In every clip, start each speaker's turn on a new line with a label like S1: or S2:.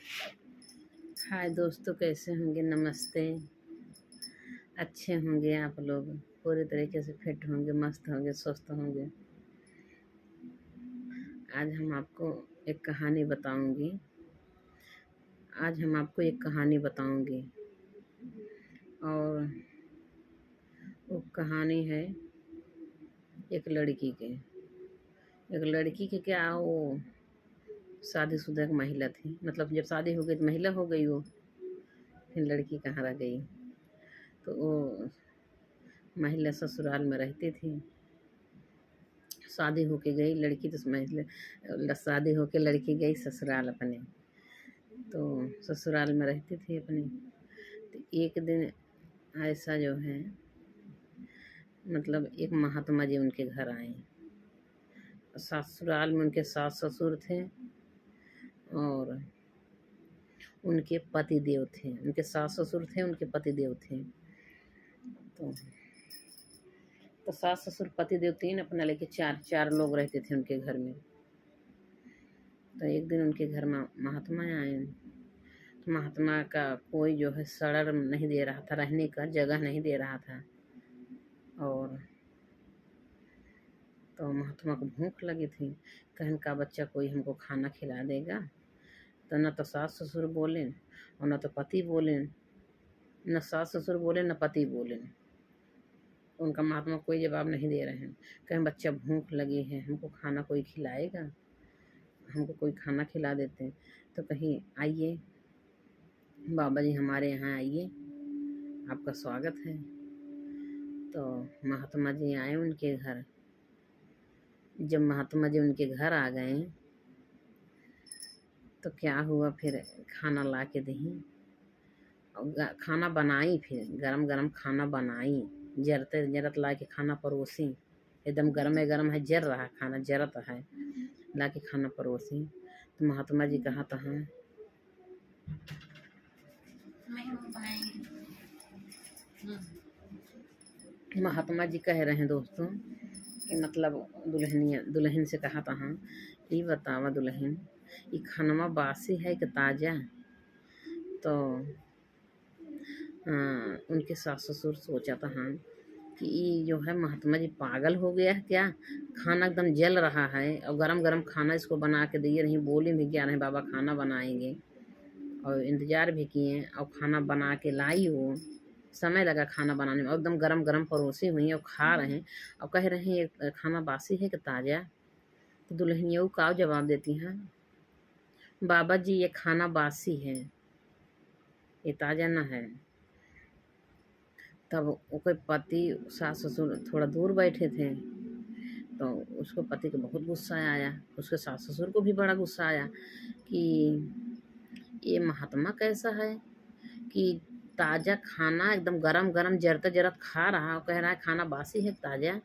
S1: हाय दोस्तों, कैसे होंगे? नमस्ते। अच्छे होंगे आप लोग, पूरे तरीके से फिट होंगे, मस्त होंगे, स्वस्थ होंगे। आज हम आपको एक कहानी बताऊंगी। और वो कहानी है एक लड़की के। क्या, वो शादीशुदा एक महिला थी। मतलब जब शादी हो गई तो महिला हो गई वो, फिर लड़की कहाँ रह गई। तो वो महिला ससुराल में रहती थी। शादी होके गई लड़की, तो महिला शादी होके लड़की गई ससुराल अपने। तो ससुराल में रहती थी अपनी। तो एक दिन ऐसा जो है, मतलब एक महात्मा जी उनके घर आए। ससुराल में उनके सास ससुर थे और उनके पति देव थे। उनके सास ससुर थे, उनके पति देव थे। तो सास ससुर पति देव तीन, अपना लेके चार लोग रहते थे उनके घर में। तो एक दिन उनके घर में महात्मा आए। तो महात्मा का कोई जो है सड़र नहीं दे रहा था, रहने का जगह नहीं दे रहा था। और तो महात्मा को भूख लगी थी। कहन का बच्चा कोई हमको खाना खिला देगा। तो न तो सास ससुर बोले और न तो पति बोले, न सास ससुर बोले न पति बोले। उनका महात्मा कोई जवाब नहीं दे रहे हैं। कहें बच्चा भूख लगी है, हमको खाना कोई खिलाएगा, हमको कोई खाना खिला देते। तो कहीं आइए बाबा जी, हमारे यहाँ आइए, आपका स्वागत है। तो महात्मा जी आए उनके घर। जब महात्मा जी उनके घर आ गए तो क्या हुआ, फिर खाना ला के दी और खाना बनाई। फिर गरम गरम खाना बनाई, जरते जरत ला के खाना परोसी। एकदम गरम गरम है, जर रहा खाना, जरत है, ला के खाना परोसी। तो महात्मा जी कहा था, महात्मा जी कह रहे हैं दोस्तों कि मतलब दुल्हन से कहा था, ये बतावा दुल्हन, ये खानवा बासी है कि ताज़ा। तो उनके सास ससुर सोचा था कि ये जो है महात्मा जी पागल हो गया है क्या। खाना एकदम जल रहा है और गरम गरम खाना इसको बना के दिए नहीं, बोले भी क्या नहीं बाबा खाना बनाएंगे, और इंतज़ार भी किए और खाना बना के लाई। वो समय लगा खाना बनाने में, और एकदम गरम गरम परोसी हुई और खा रहे हैं और कह रहे हैं ये खाना बासी है कि ताज़ा। तो दुल्हनिया का जवाब देती हैं, बाबा जी ये खाना बासी है, ये ताज़ा ना है। तब उसके पति सास ससुर थोड़ा दूर बैठे थे। तो उसको पति को बहुत गुस्सा आया, उसके सास ससुर को भी बड़ा गुस्सा आया कि ये महात्मा कैसा है कि ताज़ा खाना एकदम गरम गरम जरते जरत खा रहा और कह रहा है खाना बासी है ताज़ा।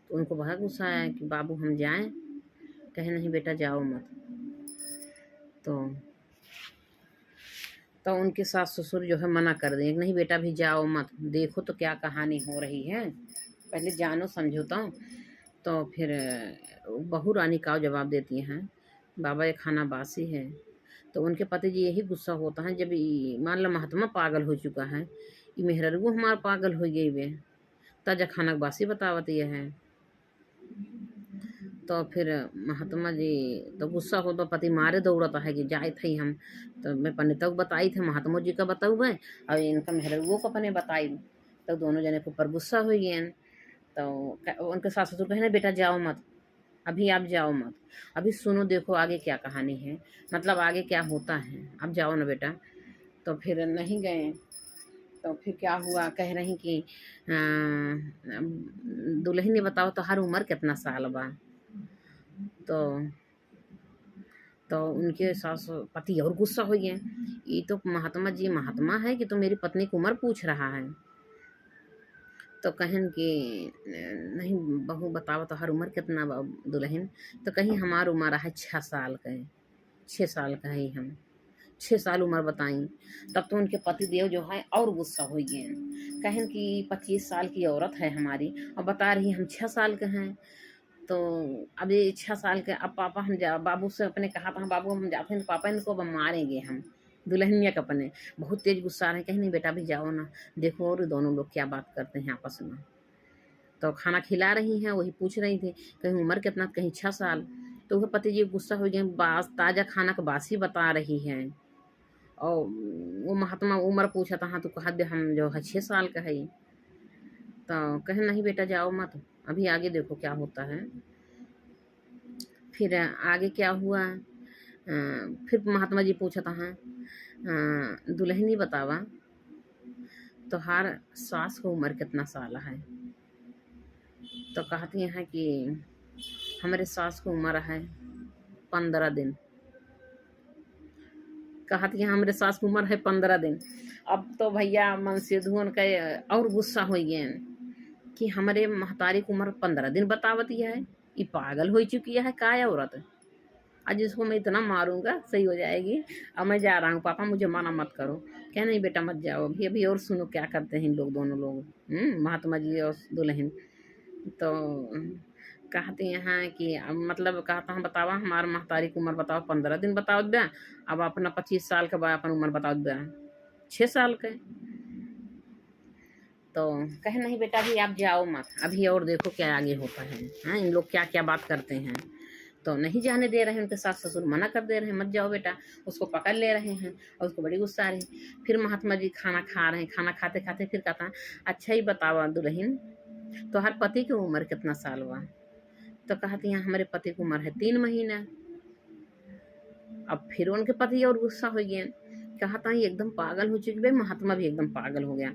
S1: तो उनको बहुत गुस्सा आया कि बाबू हम जाएं। कहे नहीं बेटा जाओ मत। तो उनके सास ससुर जो है मना कर दें, नहीं बेटा भी जाओ मत, देखो तो क्या कहानी हो रही है, पहले जानो समझो। तो फिर बहू रानी का जवाब देती हैं, बाबा ये खाना बासी है। तो उनके पति जी यही गुस्सा होता है, जब मान लो महात्मा पागल हो चुका है, ये मेहररू हमार पागल हो गई वे, ताजा खाना बासी बतावत ये है। तो फिर महात्मा जी तो गुस्सा हो तो पति मारे दौड़ता है कि जाए थे हम। तो मैं पंडित को बताई थे, महात्मा जी का बताऊ है और इनका मेहररुओं को अपने बताई। तो दोनों जने के ऊपर गुस्सा हो गए। तो उनके सास ससुर कहे ना बेटा जाओ मत, अभी आप जाओ मत, अभी सुनो देखो आगे क्या कहानी है, मतलब आगे क्या होता है, आप जाओ ना बेटा। तो फिर नहीं गए। तो फिर क्या हुआ, कह रही कि दुल्हन ने बताओ तो हर उम्र कितना साल बा। तो उनके सास पति और गुस्सा हो गए, ये तो महात्मा जी महात्मा है कि तो मेरी पत्नी की उम्र पूछ रहा है। तो कहन कि नहीं बहू बताओ तो हर उम्र कितना दुल्हन। तो कहीं हमार उम्र है 6 साल का है, 6 साल का है हम, 6 साल उम्र बताई। तब तो उनके पति देव जो है और गुस्सा हो गए, कहन कि 25 साल की औरत है हमारी और बता रही हम 6 साल के हैं। तो अब ये 6 साल के, अब पापा हम जा बाबू से अपने कहा था, बाबू हम जाते हैं तो पापा इनको अब मारेंगे हम, दुल्हनिया के अपने बहुत तेज गुस्सा आ रहे हैं। कहीं नहीं बेटा अभी जाओ ना, देखो और दोनों लोग क्या बात करते हैं आपस में। तो खाना खिला रही हैं, वही पूछ रही थी कहीं उम्र कितना, कहीं 6 साल। तो वह पति जी गुस्सा हो गए, बास ताज़ा खाना का बासी बता रही हैं। और वो महात्मा उम्र पूछा था, हाँ तो कहा दे हम जो है 6 साल का है। तो कहे नहीं बेटा जाओ मत, अभी आगे देखो क्या होता है। फिर आगे क्या हुआ, फिर महात्मा जी पूछा था, हाँ दुल्हनी बतावा तोहार सास को उम्र कितना साल है। तो कहती हैं कि हमारे सास को उम्र है 15 दिन। कहती हैं हमारे सास की उम्र है 15 दिन। अब तो भैया मन से धुन का और गुस्सा हो गए कि हमारे महतारी की उम्र 15 दिन बतावती है, ये पागल हो चुकी है का औरत। आज इसको मैं इतना मारूंगा सही हो जाएगी। अब मैं जा रहा हूँ पापा, मुझे मना मत करो। क्या नहीं बेटा मत जाओ, अभी अभी और सुनो क्या करते हैं इन लोग, दोनों लोग, महात्मा जी और दुल्हन। तो कहते हैं कि अब मतलब कहता हूँ बतावा हमार महतारी की उम्र बताओ 15 दिन बताओ ब्या, अब अपना 25 साल के बाद अपन उम्र बताओ ब्या 6 साल के। तो कहे नहीं बेटा अभी आप जाओ मत, अभी और देखो क्या आगे होता है। हाँ इन लोग क्या क्या बात करते हैं। तो नहीं जाने दे रहे हैं, उनके सास ससुर मना कर दे रहे हैं मत जाओ बेटा, उसको पकड़ ले रहे हैं और उसको बड़ी गुस्सा आ रही है। फिर महात्मा जी खाना खा रहे हैं, खाना खाते खाते फिर कहता है अच्छा ही बतावा दुल्हन तो हर पति की उम्र कितना साल हुआ। तो कहती हैं हमारे पति की उम्र है 3 महीना। अब फिर उनके पति और गुस्सा हो गए, कहता है एकदम पागल हो चुकी भाई। महात्मा भी एकदम पागल हो गया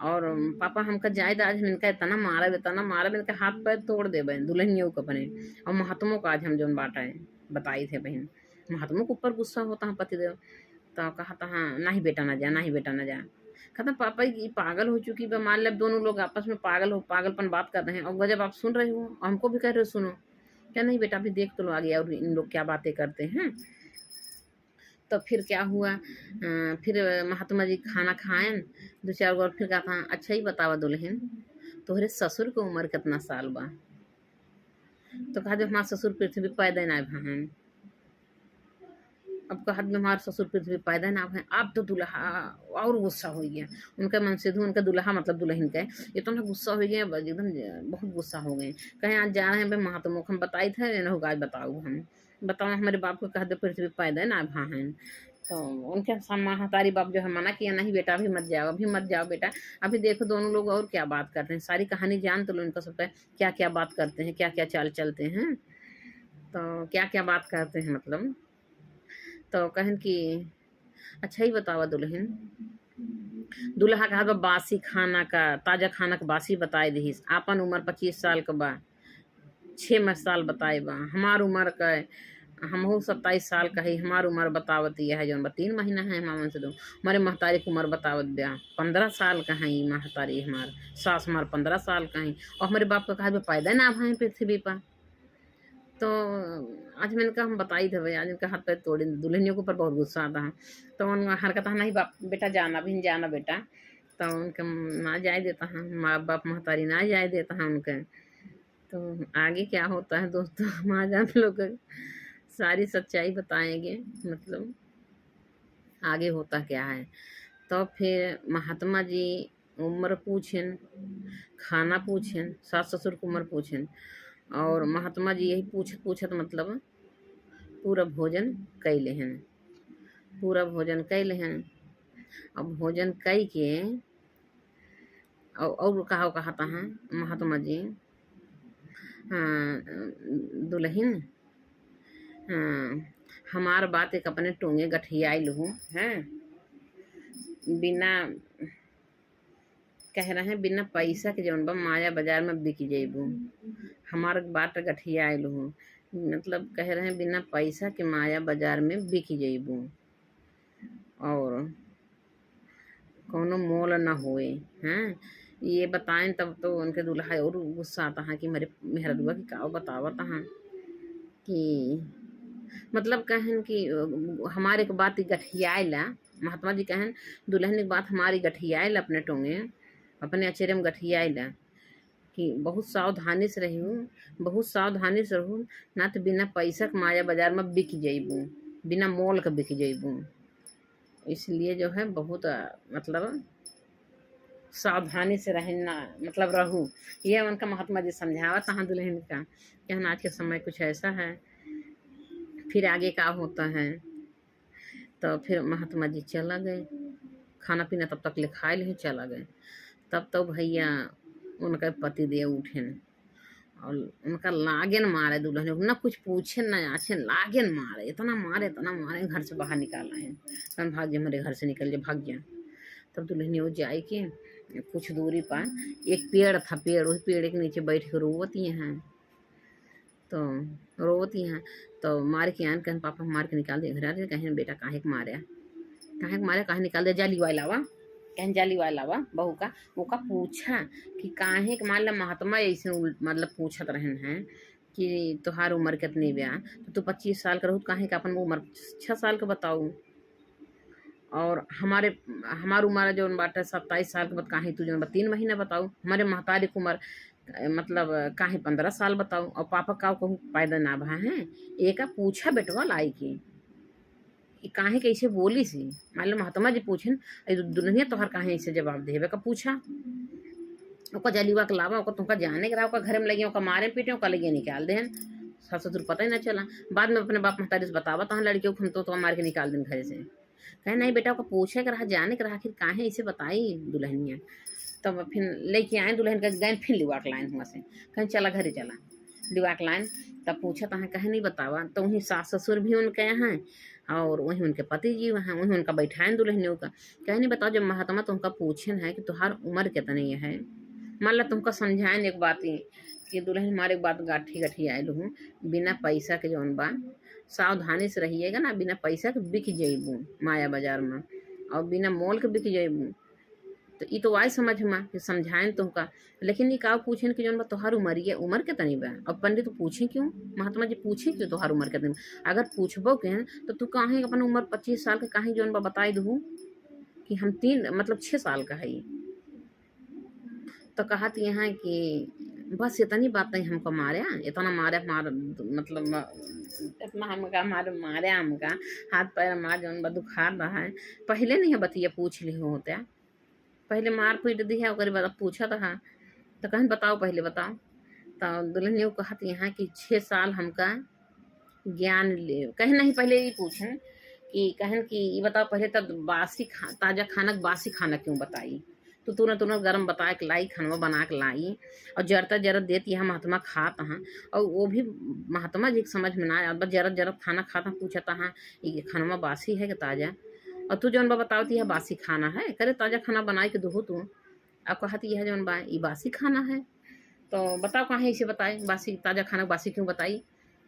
S1: और पापा हमका जायदाद हम इनका इतना मारा इनका हाथ पैर तोड़ दे बहन दुल्हनियों को अपने। और महात्मों का आज हम जो बाटा है बताई थे बहन, महात्मों के ऊपर गुस्सा होता है पतिदेव। तो कहता हाँ नहीं बेटा ना जा, नहीं बेटा ना जा। कहता पापा ये पागल हो चुकी है, मान लो दोनों लोग आपस में पागलपन बात कर रहे हैं और जब आप सुन रहे हो और हमको भी कह रहे हो सुनो। क्या नहीं बेटा अभी देख तो लो आगे और इन लोग क्या बातें करते हैं। तो फिर क्या हुआ, फिर महात्मा जी खाना खाएं 2-4 बार, फिर कहा था अच्छा ही बतावा दुल्हन तोहरे ससुर की उम्र कितना साल बा। तो कहा जो हमारे ससुर पृथ्वी पैदा ना भान। अब कहा हमारे ससुर पृथ्वी पैदा ना भाई। अब तो दुल्हा और गुस्सा हो गया, उनका मन से उनका दुल्हा मतलब दुल्हन का इतना गुस्सा हो गया एकदम बहुत गुस्सा हो गए। कहीं आज जा रहे हैं भाई महात्मा को हम बताई थे ना होगा आज बताओ हम बताओ हमारे बाप को कह दे पृथ्वी पैदा ना भान। तो उनके महातारी बाप जो है मना किया नहीं बेटा अभी मत जाओ, अभी मत जाओ बेटा, अभी देखो दोनों लोग और क्या बात करते हैं, सारी कहानी जान तो लो इनका सबका क्या क्या बात करते हैं, क्या क्या चाल चलते हैं। तो क्या क्या बात करते हैं मतलब। तो कहन कि अच्छा ही बतावा दुल्हन दुल्हा कहा बा बासी खाना का ताज़ा खाना का बासी बताए दीस। आपन उम्र 25 साल का बा, 6 साल बताए बा। हमार उम्र का हमहू 27 साल का है, हमार उम्र बतावती है जो 3 महीना है हमारे से दो। हमारे महतारी की उम्र बतावत ब्या 15 साल का है, महतारी हमार सास हमार 15 साल का है। और हमारे बाप का कहा पैदा ना भाई पृथ्वी पर। तो आज मैंने कहा हम बताई थे भाई, आज इनका हाथ पैर तोड़े दुल्हनियों के ऊपर बहुत गुस्सा आता है। तो उन हरकत नहीं बाप बेटा जाना भी नहीं जाना बेटा। तो उनके ना जाए देता है, माँ बाप महतारी ना जाए देता है उनके। तो आगे क्या होता है दोस्तों हम आज आप लोग सारी सच्चाई बताएंगे मतलब आगे होता क्या है। तो फिर महात्मा जी उम्र पूछें, खाना पूछें, सास ससुर की उम्र पूछें और महात्मा जी यही पूछत मतलब पूरा भोजन कैले हैं, पूरा भोजन कैले हैं। अब भोजन कई के और कहता है महात्मा जी हाँ दुल्हन हाँ हमार बात एक अपने टोंगे गठियाई लूँ हैं, बिना कह रहे हैं बिना पैसा के जौन बा माया बाजार में बिक जेबू। हमार बात गठियाई लूँ मतलब कह रहे हैं बिना पैसा के माया बाजार में बिक जेबू और कोनो मोल न होए हैं। ये बताएं तब तो उनके दुल्हा और गुस्सा आता है कि मेरा दुआ की का बतावत हैं कि मतलब कहन कि हमारे के बात गठियाला। महात्मा जी कहन दुल्हन की बात हमारी गठियाल अपने टोंगे अपने अचेरे में गठियाला कि बहुत सावधानी से रहूँ, बहुत सावधानी से रहूँ, ना तो बिना पैसा के माया बाजार में बिक जइबू, बिना मोल के बिक जइबू। इसलिए जो है बहुत मतलब सावधानी से रहना मतलब रहूँ। ये उनका महात्मा जी समझावत हाँ दुल्हन का कि हम आज के समय कुछ ऐसा है, फिर आगे का होता है। तो फिर महात्मा जी चला गए, खाना पीना तब तक ले खाए ले चला गए। तब तो भैया उनका पति देव उठेन और उनका लागेन मारे दुल्हन को, ना कुछ पूछे ना आछे, लागेन मारे, इतना मारे घर से बाहर निकाला है। कौन भाग जा, मेरे घर से निकल जा, भाग जा। तब दुल्हन वो जाए के कुछ दूरी पर एक पेड़ था, पेड़, उस पेड़ के नीचे बैठ के रोवती हैं। तो रोवती हैं तो मार के आन कहन पापा मार के निकाल दे घर। कहें बेटा काहे के मारे, काहे निकाल दे, जाली वाला लावा, कहन जाली वाला लावा बहू का। वो का पूछा कि काहे के मान ला महात्मा ऐसे मतलब पूछत रहन है कि तुहार उम्र कितनी ब्या, तो तू 25 साल का रहू, काहे का अपन उम्र 6 साल का बताऊ, और हमार उम्र जो बाटे 27 साल के बाद काहे तू जो 3 महीना बताऊ, हमारे महतारी की उम्र मतलब काहे 15 साल बताऊ, और पापा का कहूँ पैदा ना भा है। एक पूछा बेटवा लाई की काहे कैसे बोली सी, मान लो महात्मा जी पूछन दुल्हनिया तोहर काहे ऐसे जवाब देवे का पूछा। ओका जलीवा के लावा, ओका तुमका जाने के रहा, ओका घर में लगे, ओका मारे पीटे, ओका लगे निकाल दे। सास ससुर पता ही ना चला, बाद में अपने बाप महतारी से बतावा तहाँ लड़कियों को हम तो मार के निकाल दें घर से। कहे नहीं बेटा ओका पूछे के रहा, जाने के रहा, आखिर काहे ऐसे बताई दुल्हनिया। तब फिर लेके आए दुल्हन का गैन, फिर लिवा के लाइन हुआ से, कहीं चला घरे चला लिवा के लाइन। तब पूछा तहाँ कहे नहीं बतावा, तो वहीं सास ससुर भी उनके यहाँ और वहीं उनके पति जी वहाँ, वहीं उनका बैठाएं दुल्हनियों का। कहे नहीं बताओ, जब महात्मा तुमका पूछन है कि तुम्हार उम्र कितनी है, मान ला तुमका समझाएं एक बात ही कि दुल्हन हमारे एक बात गाठी आयल हूँ, बिना पैसा के जौन बा सावधानी से रहिएगा ना, बिना पैसा के बिक जइबू माया बाजार में, और बिना मोल के बिक जइबू। तो ये तो आई समझ में कि समझाएं तुमका, लेकिन ये का पूछें कि जौन बा तोहार उमरिया उम्र कितनी बा। अब पंडित तो पूछे क्यों, महात्मा जी पूछे क्यों तोहार उम्र कितनी, अगर पूछबो के तो तू काहे अपन उम्र 25 साल के काहे जौन बा बताई दू कि हम 6 साल का है। तो कहत यहाँ कि बस इतनी बात नहीं हमको मारे, इतना मारे मतलब इतना हमका मारे हमका हाथ पैर मार जौन बा दुखा रहा है। पहले नहीं बतिया पूछ ली होते, पहले मार पीट दी है, ओकरे बाद पूछा था तो कहन बताओ पहले बताओ। तो दुल्हन ने कहत यहाँ कि 6 साल हमका ज्ञान ले, कहे नहीं पहले ये पूछन कि कहन कि ये बताओ पहले तब ताजा खाना बासी खाना क्यों बताई, तो तुरंत गर्म बता के लाई, खानवा बना के लाई और जरता जरत देती है महात्मा खाता हाँ। और वो भी महात्मा जी के समझ में ना आया, बस जरत खाना खाता, पूछता हाँ ये खानवा बासी है कि ताजा, और तू जौन बा बतावती है बासी खाना है, करे ताजा खाना बनाए के दो तू। अब कहती है जौन बा ये बासी खाना है, तो बताओ कहाँ इसे बताए बासी ताजा खाना बासी क्यों बताई।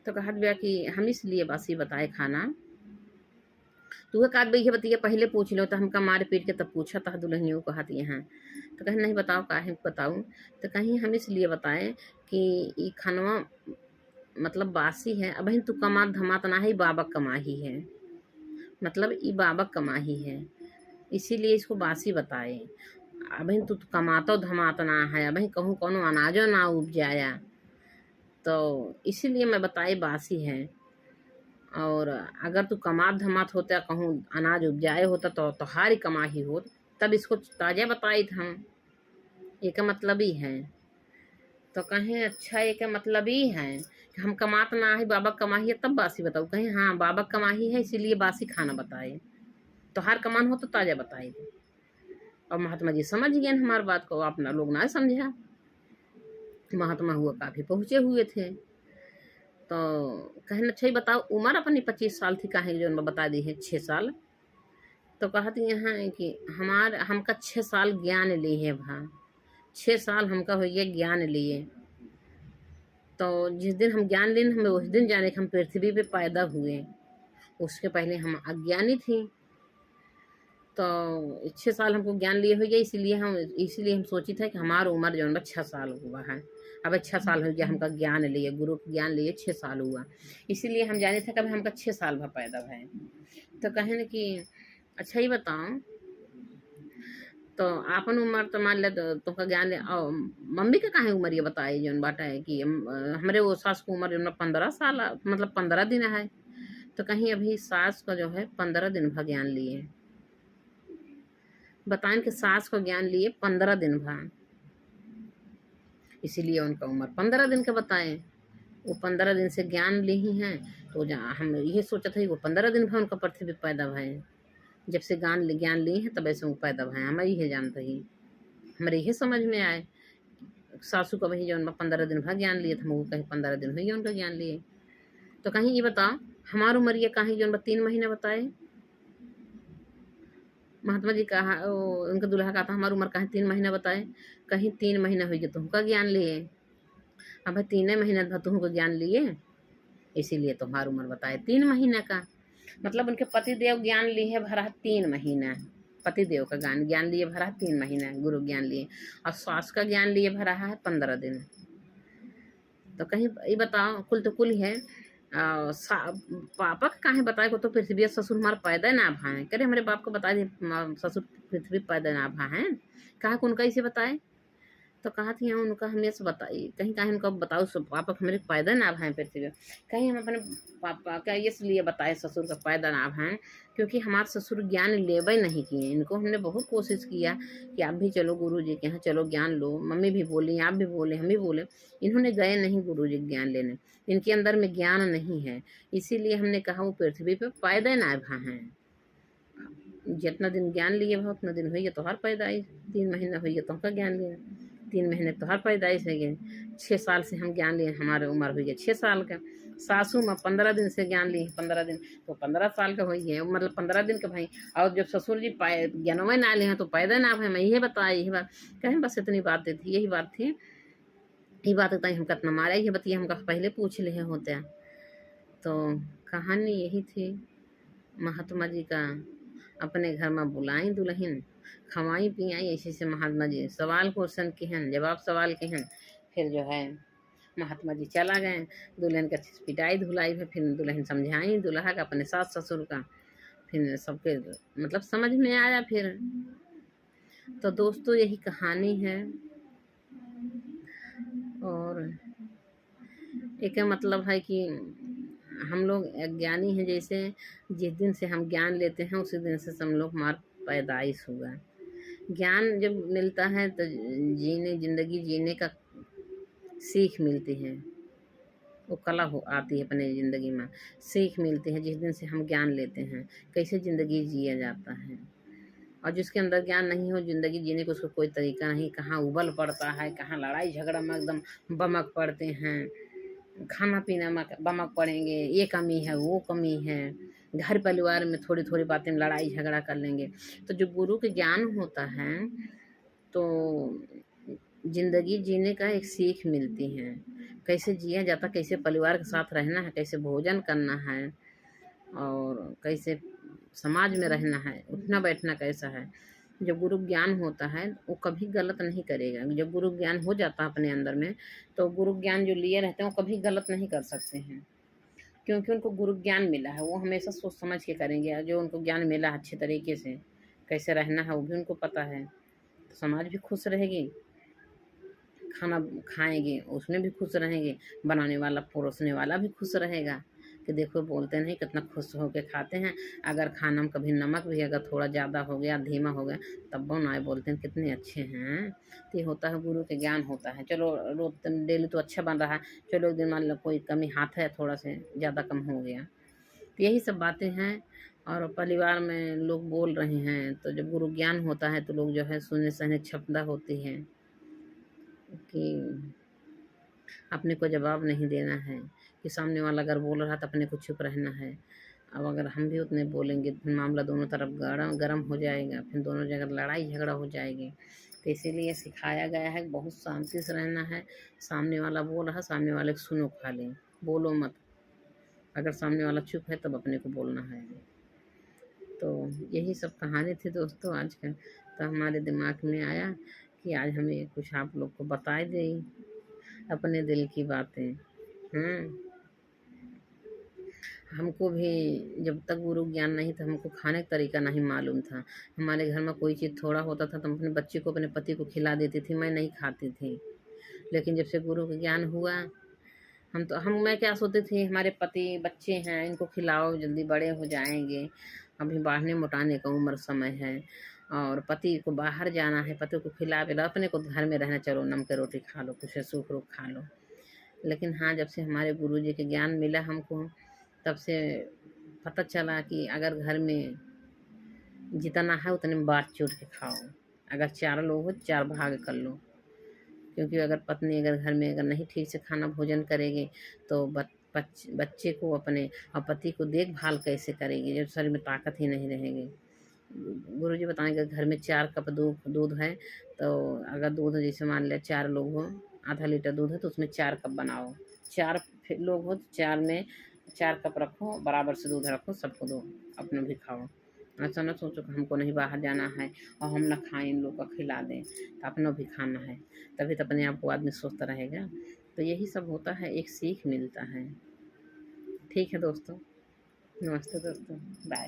S1: तो कहत भैया कि हम इसलिए बासी बताए खाना, तू का भैया बतिया पहले पूछ लो, तो हमका मार पीट के तब पूछा था दुल्हनियों को कहती यहाँ। तो कहीं नहीं बताओ काहे बताऊँ, तो कहीं हम इसलिए बताएं कि ये खानवा मतलब बासी है, अब तू कमा धमात ना है, बाबा कमा ही है, मतलब ये बाबा कमा ही है, इसीलिए इसको बासी बताए। अब तू कमातो धमात ना है, अब कहूँ कोनो अनाजो ना उपजाया, तो इसीलिए मैं बताए बासी है। और अगर तू कमात धमात होता कहूँ अनाज उपजाए होता तो तोहारी कमा ही होत, तब इसको ताजा बताई था हम, ये का मतलब ही है। तो कहें अच्छा ये का मतलब ही है कि हम कमात ना है बाबा कमाही है तब बासी बताऊ, कहें हाँ बाबा कमाही है इसीलिए बासी खाना बताए, तोहार कमान हो तो ताजा बताई। और महात्मा जी समझ गए हमारी बात को, अपना लोग ना समझा, महात्मा हुआ काफी पहुँचे हुए थे। तो कहना अच्छा ही बताओ उम्र अपनी 25 साल थी, काहे जो बता दी है 6 साल। तो कहती यहाँ कि हमका 6 साल ज्ञान लिए भा, 6 साल हमका हो गया ज्ञान लिए। तो जिस दिन हम ज्ञान लिए हमें उस दिन जाने कि हम पृथ्वी पे पैदा हुए, उसके पहले हम अज्ञानी थी। तो 6 साल हमको ज्ञान लिए हो गया, इसीलिए हम सोची था कि हमारा उम्र जो है 6 साल हुआ है। अब 6 साल हो गया हमका ज्ञान लिए, गुरु ज्ञान लिए 6 साल हुआ, इसीलिए हम जाने थे कभी हमका 6 साल भा पैदा है। तो कहें कि अच्छा ही बताओ, तो आपन उम्र तो मान ले तो ज्ञान ले और मम्मी के काहे उम्र ये बताए जौन बाटा है कि हमरे वो सास की उम्र जौन 15 साल मतलब 15 दिन है। तो कहीं अभी सास का जो है 15 दिन भा ज्ञान लिए, बताएं कि सास को ज्ञान लिए 15 दिन भा, इसीलिए उनका उम्र 15 दिन के बताएं। वो 15 दिन से ज्ञान ली ही हैं। तो हम ये सोचा था कि वो 15 दिन भा उनका पृथ्वी पे पैदा भय, जब से ज्ञान ली है तब ऐसे वो पैदा भय। हमें ये जानते ही हमारे ये समझ में आए सासू का वही जौन 15 दिन भा ज्ञान लिए थे, हमको कहीं 15 दिन हुई उनका ज्ञान लिए। तो कहीं ये बताओ हमार उम्र ये कहीं जौन 3 महीने बताए। महात्मा जी कहा उनका दूल्हा कहा था हमारी उम्र कहीं 3 महीना बताए, कहीं 3 महीना हुई तो तुमका ज्ञान लिए। अब 3 महीना भा तुमको ज्ञान लिए, इसीलिए तुम्हारी उम्र बताए 3 महीना का। मतलब उनके पति देव ज्ञान लिए भरा 3 महीना, पति देव का ज्ञान लिए भरा 3 महीना गुरु ज्ञान लिए, और सास का ज्ञान लिए भरा है 15 दिन। तो कहीं ये बताओ कुल तो कुल है पापा का काहे बताए को तो पृथ्वी ससुर हमारा पैदा ना भा है। करे हमारे बाप को बता दी ससुर पृथ्वी पैदा ना भा है, कहा उनका इसे बताए। तो कहा थी यहाँ उनका हमें से बताइए कहीं कहीं उनका बताओ सब पापा हमारे पैदा ना भाई पृथ्वी। कहीं हम अपने पापा का इसलिए बताए ससुर का पैदा ना भाई क्योंकि हमारे ससुर ज्ञान लेवे नहीं किए। इनको हमने बहुत कोशिश किया कि आप भी चलो गुरु जी के यहाँ चलो ज्ञान लो, मम्मी भी बोली आप भी बोले हम भी बोले, इन्होंने गए नहीं गुरु जी ज्ञान लेने, इनके अंदर में ज्ञान नहीं है। इसीलिए हमने कहा वो पृथ्वी पे पैदा ना भा हैं। जितना दिन ज्ञान लिए भा उतना दिन हुई तो हर पैदाइश 3 महीना हुई तो का ज्ञान लिया 3 महीने तो हर पैदाइश है गए। 6 साल से हम ज्ञान लिए, हमारे उम्र हुई है 6 साल का। सासू में 15 दिन से ज्ञान ली 15 दिन तो 15 साल का हुई है, मतलब 15 दिन का भाई। और जब ससुर जी ज्ञानवे ना ले हैं तो पैदा ना भाई। मैं यही बताया यही बात कहें, बस इतनी बातें थी, यही बात थी। यही बात होता है हम कितना मारा ये बतिया हमका पहले पूछ ले होते। तो कहानी यही थी महात्मा जी का, अपने घर में बुलाई दुल्हन खवाई पियाई ऐसे से महात्मा जी सवाल क्वेश्चन के हैं जवाब सवाल के हैं। फिर जो है महात्मा जी चला गए, दुल्हन का पिटाई धुलाई है, फिर दुल्हन समझाई दूल्हा का अपने सास ससुर का, फिर सबके मतलब समझ में आया। फिर तो दोस्तों यही कहानी है। और एक मतलब है कि हम लोग ज्ञानी हैं, जैसे जिस दिन से हम ज्ञान लेते हैं उसी दिन से हम लोग हमारा पैदाइश हुआ। ज्ञान जब मिलता है तो ज़िंदगी जीने का सीख मिलती है, वो कला हो आती है अपने ज़िंदगी में, सीख मिलती है जिस दिन से हम ज्ञान लेते हैं कैसे ज़िंदगी जिया जाता है। और जिसके अंदर ज्ञान नहीं हो ज़िंदगी जीने का उसको कोई तरीका नहीं, कहाँ उबल पड़ता है, कहाँ लड़ाई झगड़ा में एकदम बमक पड़ते हैं, खाना पीना में बमक पड़ेंगे, ये कमी है वो कमी है, घर परिवार में थोड़ी थोड़ी बातें में लड़ाई झगड़ा कर लेंगे। तो जो गुरु के ज्ञान होता है तो ज़िंदगी जीने का एक सीख मिलती है, कैसे जिया जाता, कैसे परिवार के साथ रहना है, कैसे भोजन करना है, और कैसे समाज में रहना है, उठना बैठना कैसा है। जब गुरु ज्ञान होता है वो कभी गलत नहीं करेगा। जब गुरु ज्ञान हो जाता है अपने अंदर में तो गुरु ज्ञान जो लिए रहते हैं वो कभी गलत नहीं कर सकते हैं, क्योंकि उनको गुरु ज्ञान मिला है। वो हमेशा सोच समझ के करेंगे, जो उनको ज्ञान मिला है अच्छे तरीके से कैसे रहना है वो भी उनको पता है। तो समाज भी खुश रहेगी, खाना खाएंगे उसमें भी खुश रहेंगे, बनाने वाला परोसने वाला भी खुश रहेगा कि देखो बोलते नहीं कितना खुश होकर खाते हैं। अगर खाना में कभी नमक भी अगर थोड़ा ज़्यादा हो गया धीमा हो गया तब वो ना बोलते हैं कितने अच्छे हैं। तो ये होता है गुरु के ज्ञान होता है। चलो रोज डेली तो अच्छा बन रहा है, चलो एक दिन मान लो कोई कमी हाथ है थोड़ा से ज़्यादा कम हो गया, तो यही सब बातें हैं। और परिवार में लोग बोल रहे हैं तो जब गुरु ज्ञान होता है तो लोग जो है सुनने सहने क्षमता होती है कि अपने को जवाब नहीं देना है, कि सामने वाला अगर बोल रहा तो अपने को चुप रहना है। अब अगर हम भी उतने बोलेंगे तो मामला दोनों तरफ गरम हो जाएगा, फिर दोनों जगह लड़ाई झगड़ा हो जाएगी। तो इसीलिए सिखाया गया है बहुत शांति से रहना है। सामने वाला बोल रहा सामने वाले को सुनो खाली, बोलो मत। अगर सामने वाला चुप है तब अपने को बोलना है। तो यही सब कहानी थी दोस्तों आज का। तो हमारे दिमाग में आया कि आज हमें कुछ आप लोग को बता दें अपने दिल की बातें। हमको भी जब तक गुरु ज्ञान नहीं था, हमको खाने का तरीका नहीं मालूम था। हमारे घर में कोई चीज़ थोड़ा होता था तो हम अपने बच्चे को, अपने पति को खिला देती थी, मैं नहीं खाती थी। लेकिन जब से गुरु का ज्ञान हुआ, मैं क्या सोचती थी, हमारे पति बच्चे हैं, इनको खिलाओ, जल्दी बड़े हो जाएँगे, अभी बढ़ने मोटाने का उम्र समय है, और पति को बाहर जाना है, पति को खिला-पिलाओ, अपने को घर में रहना, चलो नम के रोटी खा लो, कुछ सूख-रूख खा लो। लेकिन हाँ, जब से हमारे गुरुजी के ज्ञान मिला हमको, तब से पता चला कि अगर घर में जितना है उतने में बाँट-चूट के खाओ। अगर 4 लोग हो, 4 भाग कर लो। क्योंकि अगर पत्नी अगर घर में अगर नहीं ठीक से खाना भोजन करेगी, तो बच्चे को अपने और पति को देखभाल कैसे करेगी, जब शरीर में ताकत ही नहीं रहेगी। गुरुजी बताएँगे घर में 4 कप दूध है, तो अगर दूध जैसे मान लिया 4 लोग हो, आधा लीटर दूध है तो उसमें 4 कप बनाओ। 4 लोग हो तो 4 में 4 कप रखो, बराबर से दूध रखो, सबको दो, अपना भी खाओ। ऐसा ना सोचो कि हमको नहीं बाहर जाना है और हम ना खाएँ, इन लोग को खिला दें, तो अपना भी खाना है। तभी तो अपने आप को आदमी स्वस्थ रहेगा। तो यही सब होता है, एक सीख मिलता है। ठीक है दोस्तों, नमस्ते दोस्तों, बाय।